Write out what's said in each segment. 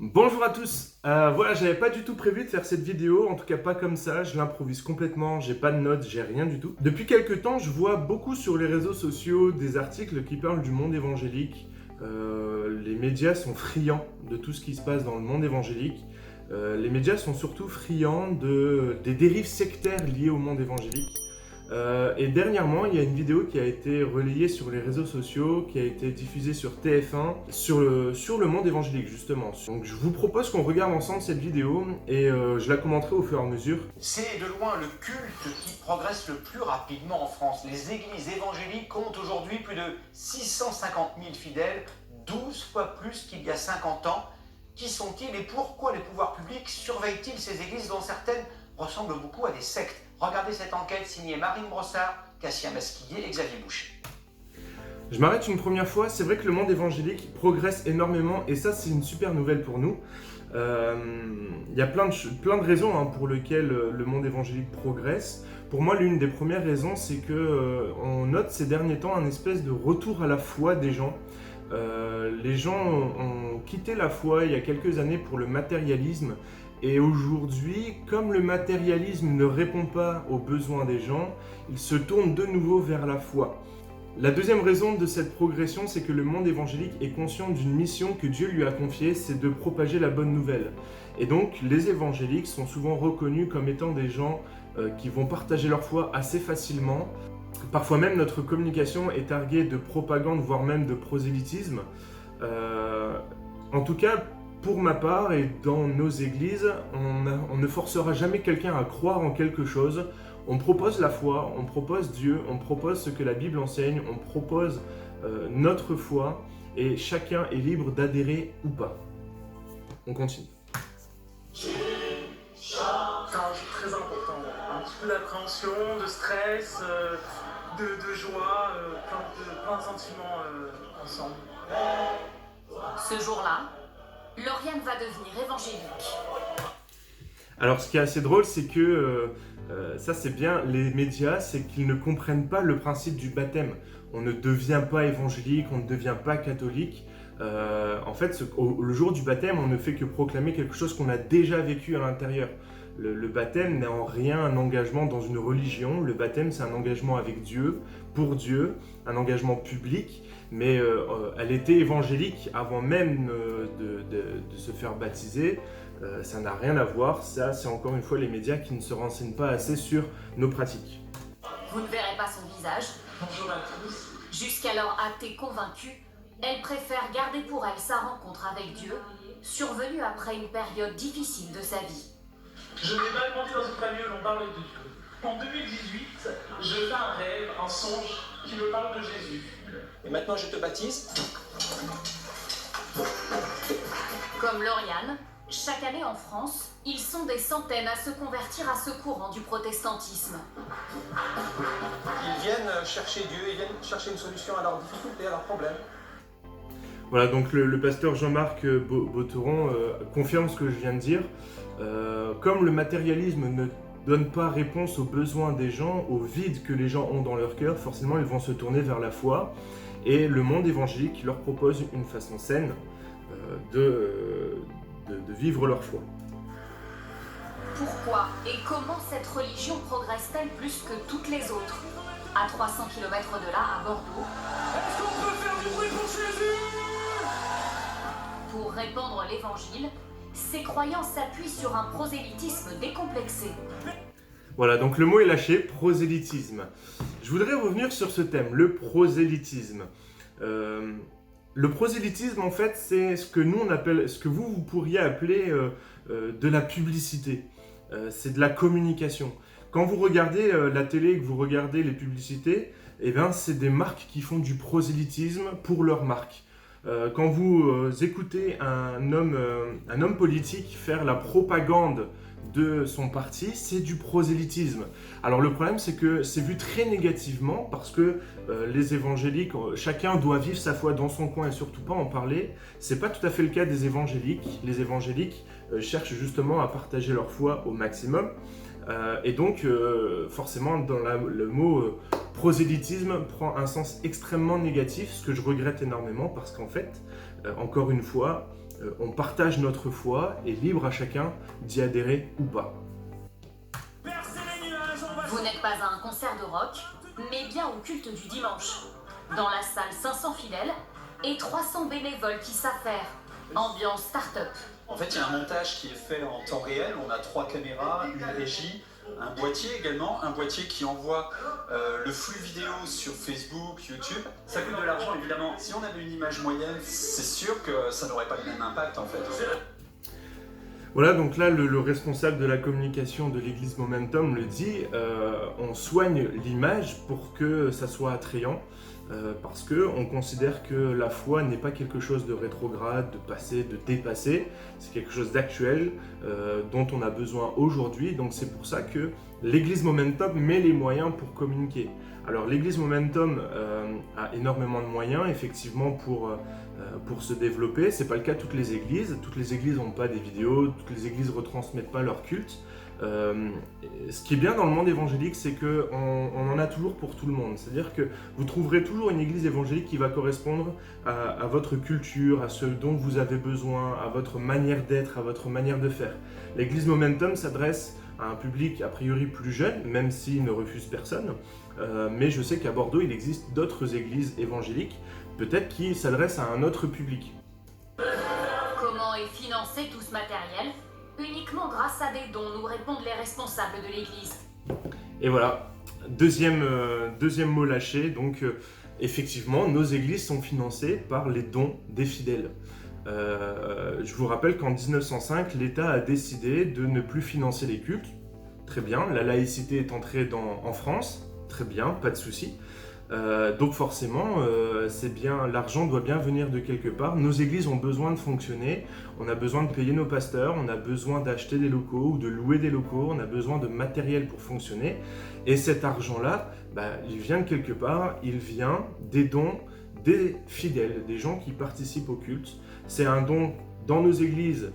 Bonjour à tous. Voilà, j'avais pas du tout prévu de faire cette vidéo, en tout cas pas comme ça, je l'improvise complètement, j'ai pas de notes, j'ai rien du tout. Depuis quelques temps, je vois beaucoup sur les réseaux sociaux des articles qui parlent du monde évangélique. Les médias sont friands de tout ce qui se passe dans le monde évangélique. Les médias sont surtout friands des dérives sectaires liées au monde évangélique. Et dernièrement, il y a une vidéo qui a été relayée sur les réseaux sociaux, qui a été diffusée sur TF1, sur le monde évangélique justement. Donc je vous propose qu'on regarde ensemble cette vidéo et je la commenterai au fur et à mesure. C'est de loin le culte qui progresse le plus rapidement en France. Les églises évangéliques comptent aujourd'hui plus de 650 000 fidèles, 12 fois plus qu'il y a 50 ans. Qui sont-ils et pourquoi les pouvoirs publics surveillent-ils ces églises dont certaines ressemblent beaucoup à des sectes? Regardez cette enquête signée Marine Brossard, Cassien Masquillier et Xavier Boucher. Je m'arrête une première fois, c'est vrai que le monde évangélique progresse énormément et ça c'est une super nouvelle pour nous. Il y a plein de raisons pour lesquelles le monde évangélique progresse. Pour moi, l'une des premières raisons, c'est que on note ces derniers temps un espèce de retour à la foi des gens. Les gens ont quitté la foi il y a quelques années pour le matérialisme. Et aujourd'hui, comme le matérialisme ne répond pas aux besoins des gens, ils se tournent de nouveau vers la foi. La deuxième raison de cette progression, c'est que le monde évangélique est conscient d'une mission que Dieu lui a confiée, c'est de propager la bonne nouvelle. Et donc, les évangéliques sont souvent reconnus comme étant des gens qui vont partager leur foi assez facilement. Parfois même, notre communication est targuée de propagande, voire même de prosélytisme. En tout cas, pour ma part et dans nos églises, on ne forcera jamais quelqu'un à croire en quelque chose. On propose la foi, on propose Dieu, on propose ce que la Bible enseigne, on propose notre foi et chacun est libre d'adhérer ou pas. On continue. C'est un jeu très important. Un petit peu d'appréhension, de stress, de joie, plein de sentiments ensemble. Ce jour-là, Lauriane va devenir évangélique. Alors ce qui est assez drôle, c'est que ça c'est bien, les médias, c'est qu'ils ne comprennent pas le principe du baptême. On ne devient pas évangélique, on ne devient pas catholique. En fait, le jour du baptême, on ne fait que proclamer quelque chose qu'on a déjà vécu à l'intérieur. Le baptême n'est en rien un engagement dans une religion. Le baptême, c'est un engagement avec Dieu, pour Dieu, un engagement public. Mais elle était évangélique avant même de se faire baptiser. Ça n'a rien à voir. Ça, c'est encore une fois les médias qui ne se renseignent pas assez sur nos pratiques. Vous ne verrez pas son visage. Bonjour à tous. Jusqu'alors athée convaincue, elle préfère garder pour elle sa rencontre avec Dieu, survenue après une période difficile de sa vie. Je n'ai pas grandi dans une famille où l'on parlait de Dieu. En 2018, je fais un rêve, un songe qui me parle de Jésus. Et maintenant je te baptise. Comme Lauriane, chaque année en France, ils sont des centaines à se convertir à ce courant du protestantisme. Ils viennent chercher Dieu, ils viennent chercher une solution à leurs difficultés, à leurs problèmes. Voilà, donc le pasteur Jean-Marc Boteron confirme ce que je viens de dire. Comme le matérialisme ne donne pas réponse aux besoins des gens, au vide que les gens ont dans leur cœur, forcément ils vont se tourner vers la foi. Et le monde évangélique leur propose une façon saine de vivre leur foi. Pourquoi et comment cette religion progresse-t-elle plus que toutes les autres? À 300 km de là, à Bordeaux, Est-ce qu'on peut faire du bruit pour Jésus? pour répandre l'évangile, ces croyants s'appuient sur un prosélytisme décomplexé. Voilà, donc le mot est lâché, prosélytisme. Je voudrais revenir sur ce thème, le prosélytisme. Le prosélytisme, en fait, c'est ce que nous on appelle, ce que vous pourriez appeler de la publicité. C'est de la communication. Quand vous regardez la télé et que vous regardez les publicités, eh ben, c'est des marques qui font du prosélytisme pour leur marque. Quand vous écoutez un homme politique faire la propagande de son parti, c'est du prosélytisme. Alors le problème, c'est que c'est vu très négativement parce que les évangéliques, chacun doit vivre sa foi dans son coin et surtout pas en parler. C'est pas tout à fait le cas des évangéliques. Les évangéliques cherchent justement à partager leur foi au maximum. Et donc, forcément, dans le mot prosélytisme prend un sens extrêmement négatif, ce que je regrette énormément parce qu'en fait, encore une fois, on partage notre foi et libre à chacun d'y adhérer ou pas. Vous n'êtes pas à un concert de rock, mais bien au culte du dimanche. Dans la salle, 500 fidèles et 300 bénévoles qui s'affairent. Ambiance start-up. En fait, il y a un montage qui est fait en temps réel. On a 3 caméras, une régie, un boîtier également, un boîtier qui envoie le flux vidéo sur Facebook, YouTube. Ça coûte de l'argent évidemment. Si on avait une image moyenne, c'est sûr que ça n'aurait pas le même impact en fait. Voilà, donc là, le responsable de la communication de l'église Momentum le dit, on soigne l'image pour que ça soit attrayant, parce qu'on considère que la foi n'est pas quelque chose de rétrograde, de passé, de dépassé, c'est quelque chose d'actuel, dont on a besoin aujourd'hui, donc c'est pour ça que l'église Momentum met les moyens pour communiquer. Alors l'église Momentum a énormément de moyens, effectivement, pour se développer. C'est pas le cas de toutes les églises n'ont pas des vidéos, toutes les églises retransmettent pas leur culte. Ce qui est bien dans le monde évangélique, c'est qu'on en a toujours pour tout le monde. C'est-à-dire que vous trouverez toujours une église évangélique qui va correspondre à votre culture, à ce dont vous avez besoin, à votre manière d'être, à votre manière de faire. L'église Momentum s'adresse à un public a priori plus jeune, même s'il ne refuse personne. Mais je sais qu'à Bordeaux, il existe d'autres églises évangéliques, peut-être qui s'adressent à un autre public. Comment est financé tout ce matériel? Uniquement grâce à des dons, nous répondent les responsables de l'église. Et voilà, deuxième mot lâché, donc effectivement, nos églises sont financées par les dons des fidèles. Je vous rappelle qu'en 1905, l'État a décidé de ne plus financer les cultes. Très bien, la laïcité est entrée en France, très bien, pas de souci. Donc forcément, l'argent doit bien venir de quelque part. Nos églises ont besoin de fonctionner, on a besoin de payer nos pasteurs, on a besoin d'acheter des locaux ou de louer des locaux, on a besoin de matériel pour fonctionner. Et cet argent-là, il vient de quelque part, il vient des dons des fidèles, des gens qui participent au culte. C'est un don dans nos églises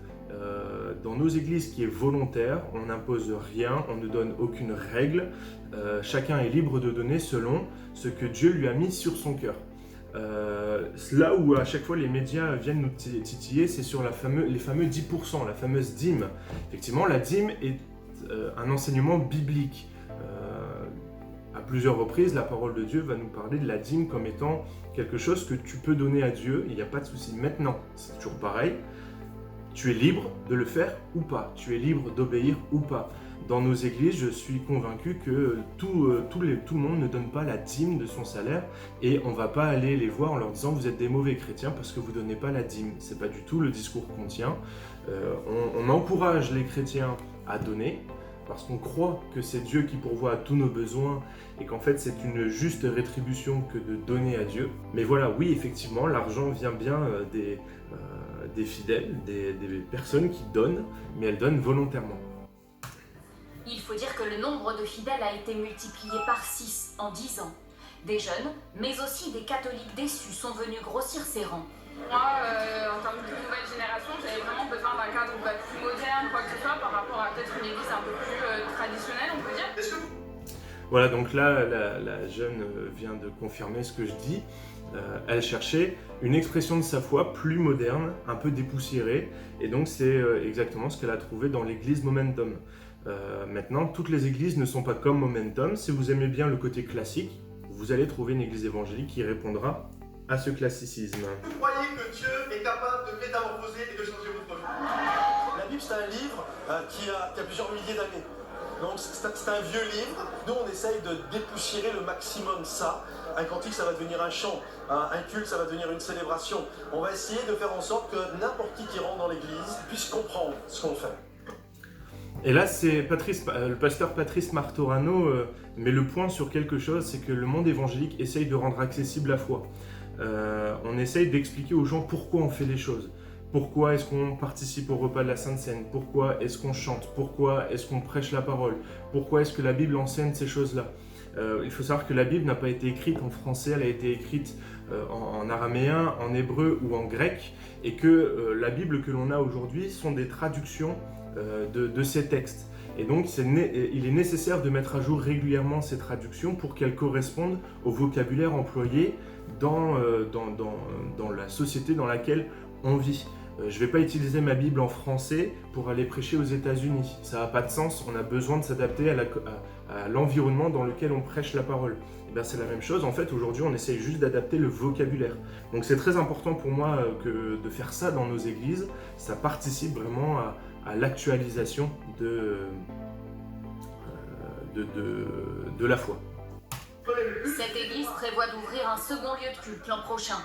qui est volontaire, on n'impose rien, on ne donne aucune règle, chacun est libre de donner selon ce que Dieu lui a mis sur son cœur. Là où à chaque fois les médias viennent nous titiller, c'est sur les fameux 10%, la fameuse dîme. Effectivement, la dîme est un enseignement biblique. À plusieurs reprises, la parole de Dieu va nous parler de la dîme comme étant quelque chose que tu peux donner à Dieu, il n'y a pas de souci. Maintenant, c'est toujours pareil, tu es libre de le faire ou pas, tu es libre d'obéir ou pas. Dans nos églises, je suis convaincu que tout le monde ne donne pas la dîme de son salaire et on ne va pas aller les voir en leur disant vous êtes des mauvais chrétiens parce que vous ne donnez pas la dîme. Ce n'est pas du tout le discours qu'on tient. On encourage les chrétiens à donner parce qu'on croit que c'est Dieu qui pourvoit à tous nos besoins et qu'en fait c'est une juste rétribution que de donner à Dieu. Mais voilà, oui, effectivement, l'argent vient bien des fidèles, des personnes qui donnent, mais elles donnent volontairement. Il faut dire que le nombre de fidèles a été multiplié par 6 en 10 ans. Des jeunes, mais aussi des catholiques déçus sont venus grossir ses rangs. Moi, en termes de nouvelle génération, j'avais vraiment besoin d'un cadre plus moderne, quoi que ce soit, par rapport à peut-être une église un peu plus traditionnelle, on peut dire. Voilà, donc là, la jeune vient de confirmer ce que je dis. Elle cherchait une expression de sa foi plus moderne, un peu dépoussiérée, et donc c'est exactement ce qu'elle a trouvé dans l'église Momentum. Maintenant, toutes les églises ne sont pas comme Momentum. Si vous aimez bien le côté classique, vous allez trouver une église évangélique qui répondra à ce classicisme. Vous croyez que Dieu est capable de métamorphoser et de changer votre vie? La Bible, c'est un livre qui a plusieurs milliers d'années. Donc c'est un vieux livre. Nous, on essaye de dépoussiérer le maximum ça. Un cantique, ça va devenir un chant. Un culte, ça va devenir une célébration. On va essayer de faire en sorte que n'importe qui rentre dans l'église puisse comprendre ce qu'on fait. Et là, c'est le pasteur Patrice Martorano met le point sur quelque chose, c'est que le monde évangélique essaye de rendre accessible la foi. On essaye d'expliquer aux gens pourquoi on fait les choses. Pourquoi est-ce qu'on participe au repas de la Sainte Seine? Pourquoi est-ce qu'on chante? Pourquoi est-ce qu'on prêche la parole? Pourquoi est-ce que la Bible enseigne ces choses-là? Il faut savoir que la Bible n'a pas été écrite en français, elle a été écrite en araméen, en hébreu ou en grec, et que la Bible que l'on a aujourd'hui sont des traductions de ces textes. Et donc il est nécessaire de mettre à jour régulièrement ces traductions pour qu'elles correspondent au vocabulaire employé dans la société dans laquelle on vit. je ne vais pas utiliser ma Bible en français pour aller prêcher aux États-Unis. Ça n'a pas de sens, on a besoin de s'adapter à l'environnement dans lequel on prêche la parole. Et bien, c'est la même chose, en fait, aujourd'hui, on essaye juste d'adapter le vocabulaire. Donc c'est très important pour moi de faire ça dans nos églises. Ça participe vraiment à l'actualisation de la foi. Cette église prévoit d'ouvrir un second lieu de culte l'an prochain.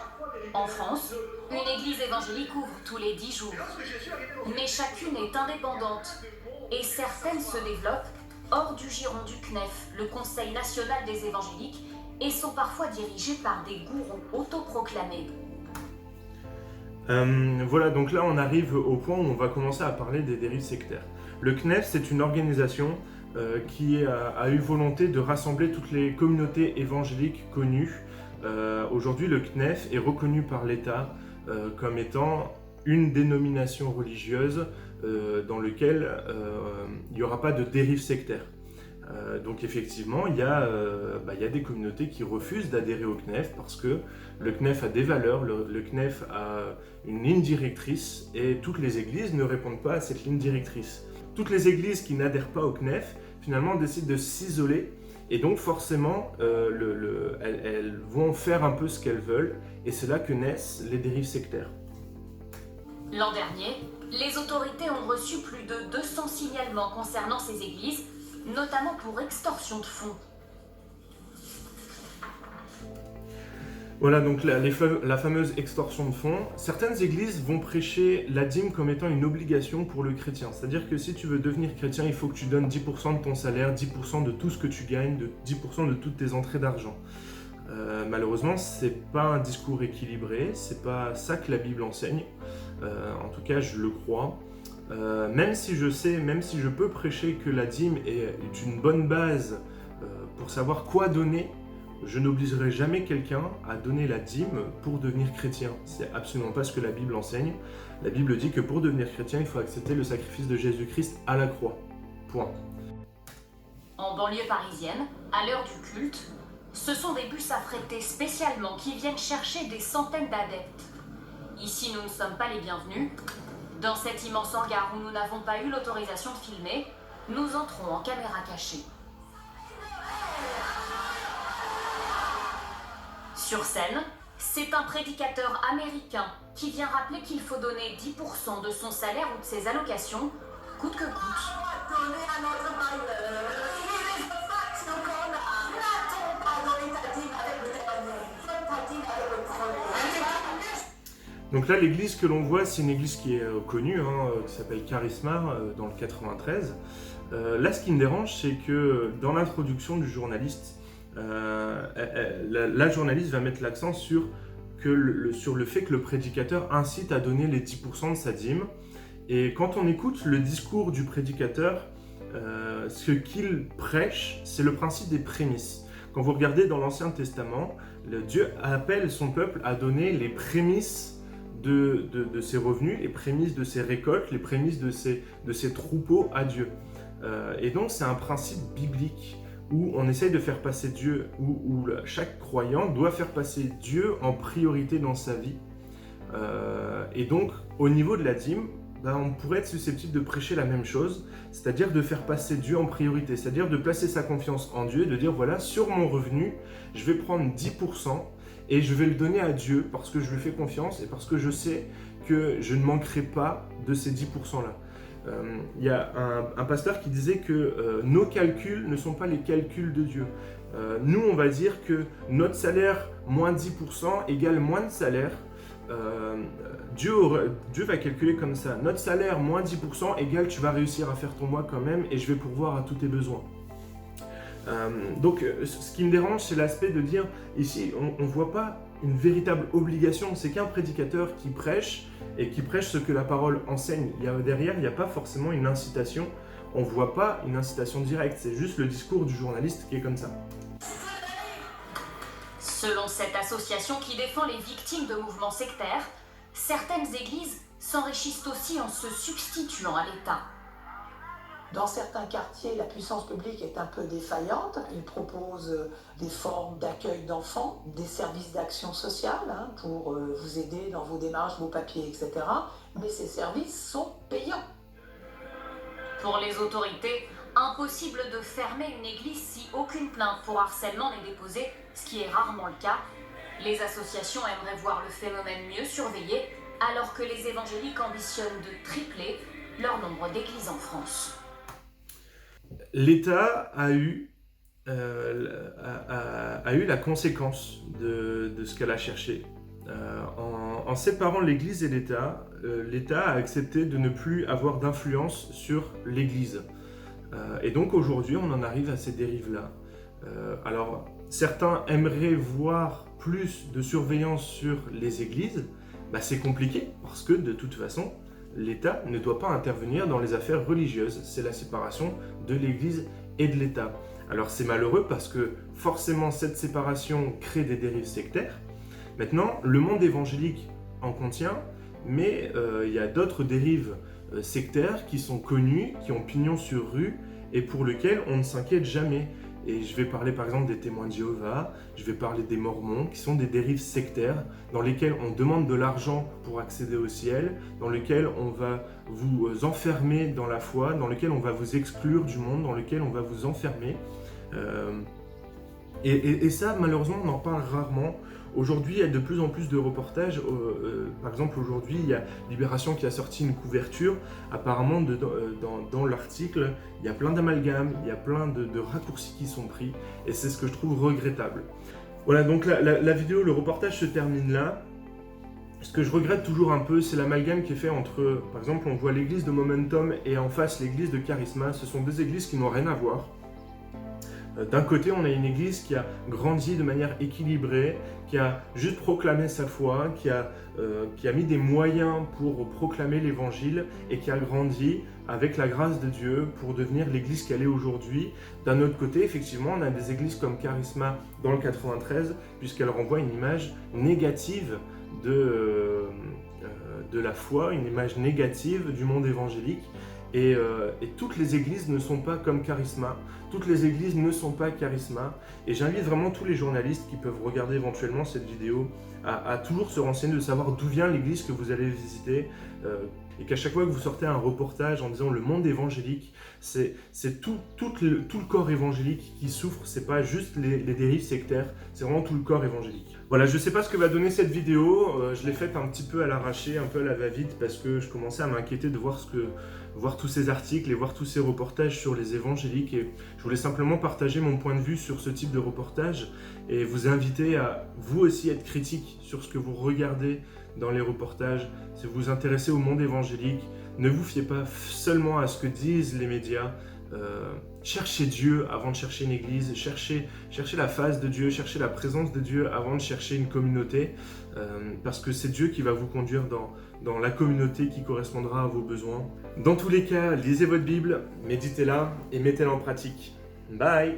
En France, une église évangélique ouvre tous les 10 jours. Mais chacune est indépendante et certaines se développent hors du giron du CNEF, le Conseil national des évangéliques, et sont parfois dirigées par des gourous autoproclamés. Voilà, donc là on arrive au point où on va commencer à parler des dérives sectaires. Le CNEF, c'est une organisation qui a eu volonté de rassembler toutes les communautés évangéliques connues. Aujourd'hui, le CNEF est reconnu par l'État comme étant une dénomination religieuse dans laquelle il n'y aura pas de dérive sectaire. Donc effectivement, il y a des communautés qui refusent d'adhérer au CNEF parce que le CNEF a des valeurs, le CNEF a une ligne directrice et toutes les églises ne répondent pas à cette ligne directrice. Toutes les églises qui n'adhèrent pas au CNEF, finalement, décident de s'isoler et donc forcément, elles vont faire un peu ce qu'elles veulent et c'est là que naissent les dérives sectaires. L'an dernier, les autorités ont reçu plus de 200 signalements concernant ces églises, notamment pour extorsion de fonds. Voilà, donc la fameuse extorsion de fonds. Certaines églises vont prêcher la dîme comme étant une obligation pour le chrétien. C'est-à-dire que si tu veux devenir chrétien, il faut que tu donnes 10% de ton salaire, 10% de tout ce que tu gagnes, 10% de toutes tes entrées d'argent. Malheureusement, c'est pas un discours équilibré, c'est pas ça que la Bible enseigne. En tout cas, je le crois. Même si je peux prêcher que la dîme est une bonne base pour savoir quoi donner, je n'obligerai jamais quelqu'un à donner la dîme pour devenir chrétien. C'est absolument pas ce que la Bible enseigne. La Bible dit que pour devenir chrétien, il faut accepter le sacrifice de Jésus-Christ à la croix. Point. En banlieue parisienne, à l'heure du culte, ce sont des bus affrétés spécialement qui viennent chercher des centaines d'adeptes. Ici, nous ne sommes pas les bienvenus. Dans cet immense hangar où nous n'avons pas eu l'autorisation de filmer, nous entrons en caméra cachée. Sur scène, c'est un prédicateur américain qui vient rappeler qu'il faut donner 10% de son salaire ou de ses allocations, coûte que coûte. Donc là, l'église que l'on voit, c'est une église qui est connue, qui s'appelle Charisma, dans le 93. Là, ce qui me dérange, c'est que dans l'introduction du journaliste, la journaliste va mettre l'accent sur le fait que le prédicateur incite à donner les 10% de sa dîme. Et quand on écoute le discours du prédicateur, ce qu'il prêche, c'est le principe des prémices. Quand vous regardez dans l'Ancien Testament, Dieu appelle son peuple à donner les prémices de ses revenus, les prémices de ses récoltes, les prémices de ses troupeaux à Dieu. Et donc c'est un principe biblique où on essaye de faire passer Dieu, où chaque croyant doit faire passer Dieu en priorité dans sa vie. Et donc au niveau de la dîme, on pourrait être susceptible de prêcher la même chose, c'est-à-dire de faire passer Dieu en priorité, c'est-à-dire de placer sa confiance en Dieu, de dire voilà, sur mon revenu, je vais prendre 10%, et je vais le donner à Dieu parce que je lui fais confiance et parce que je sais que je ne manquerai pas de ces 10%-là. Il y a un pasteur qui disait que nos calculs ne sont pas les calculs de Dieu. Nous, on va dire que notre salaire moins 10% égale moins de salaire. Dieu va calculer comme ça. Notre salaire moins 10% égale tu vas réussir à faire ton mois quand même et je vais pourvoir à tous tes besoins. Donc ce qui me dérange, c'est l'aspect de dire ici on ne voit pas une véritable obligation, c'est qu'un prédicateur qui prêche et qui prêche ce que la parole enseigne. Derrière, il n'y a pas forcément une incitation, on ne voit pas une incitation directe, c'est juste le discours du journaliste qui est comme ça. Selon cette association qui défend les victimes de mouvements sectaires, certaines églises s'enrichissent aussi en se substituant à l'État. Dans certains quartiers, la puissance publique est un peu défaillante. Ils proposent des formes d'accueil d'enfants, des services d'action sociale pour vous aider dans vos démarches, vos papiers, etc. mais ces services sont payants. Pour les autorités, impossible de fermer une église si aucune plainte pour harcèlement n'est déposée, ce qui est rarement le cas. Les associations aimeraient voir le phénomène mieux surveillé, alors que les évangéliques ambitionnent de tripler leur nombre d'églises en France. L'État a eu la conséquence de ce qu'elle a cherché. En séparant l'Église et l'État, l'État a accepté de ne plus avoir d'influence sur l'Église. Et donc aujourd'hui, on en arrive à ces dérives-là. Alors, certains aimeraient voir plus de surveillance sur les églises. C'est compliqué parce que de toute façon, l'État ne doit pas intervenir dans les affaires religieuses. C'est la séparation de l'Église et de l'État. Alors c'est malheureux parce que forcément cette séparation crée des dérives sectaires. Maintenant, le monde évangélique en contient, mais il y a d'autres dérives sectaires qui sont connues, qui ont pignon sur rue et pour lesquelles on ne s'inquiète jamais. Et je vais parler par exemple des témoins de Jéhovah, je vais parler des mormons, qui sont des dérives sectaires dans lesquelles on demande de l'argent pour accéder au ciel, dans lesquelles on va vous enfermer dans la foi, dans lesquelles on va vous exclure du monde, dans lesquelles on va vous enfermer. Et ça, malheureusement, on en parle rarement. Aujourd'hui, il y a de plus en plus de reportages. Par exemple, aujourd'hui, il y a Libération qui a sorti une couverture. Apparemment, dans l'article, il y a plein d'amalgames, il y a plein de raccourcis qui sont pris. Et c'est ce que je trouve regrettable. Voilà, donc la vidéo, le reportage se termine là. Ce que je regrette toujours un peu, c'est l'amalgame qui est fait entre... Par exemple, on voit l'église de Momentum et en face l'église de Charisma. Ce sont deux églises qui n'ont rien à voir. D'un côté, on a une église qui a grandi de manière équilibrée, qui a juste proclamé sa foi, qui a mis des moyens pour proclamer l'évangile et qui a grandi avec la grâce de Dieu pour devenir l'église qu'elle est aujourd'hui. D'un autre côté, effectivement, on a des églises comme Charisma dans le 93, puisqu'elle renvoie une image négative de la foi, une image négative du monde évangélique. Et toutes les églises ne sont pas comme Charisma, toutes les églises ne sont pas Charisma. Et j'invite vraiment tous les journalistes qui peuvent regarder éventuellement cette vidéo à toujours se renseigner, de savoir d'où vient l'église que vous allez visiter. Et qu'à chaque fois que vous sortez un reportage en disant le monde évangélique, c'est tout le corps évangélique qui souffre, c'est pas juste les dérives sectaires, c'est vraiment tout le corps évangélique. Voilà, je ne sais pas ce que va donner cette vidéo, je l'ai faite un petit peu à l'arraché, un peu à la va-vite, parce que je commençais à m'inquiéter de voir tous ces articles et voir tous ces reportages sur les évangéliques. Et je voulais simplement partager mon point de vue sur ce type de reportage et vous inviter à vous aussi être critique sur ce que vous regardez dans les reportages. Si vous vous intéressez au monde évangélique, ne vous fiez pas seulement à ce que disent les médias. Cherchez Dieu avant de chercher une église, cherchez la face de Dieu, cherchez la présence de Dieu avant de chercher une communauté, parce que c'est Dieu qui va vous conduire dans la communauté qui correspondra à vos besoins. Dans tous les cas, lisez votre Bible, méditez-la et mettez-la en pratique. Bye!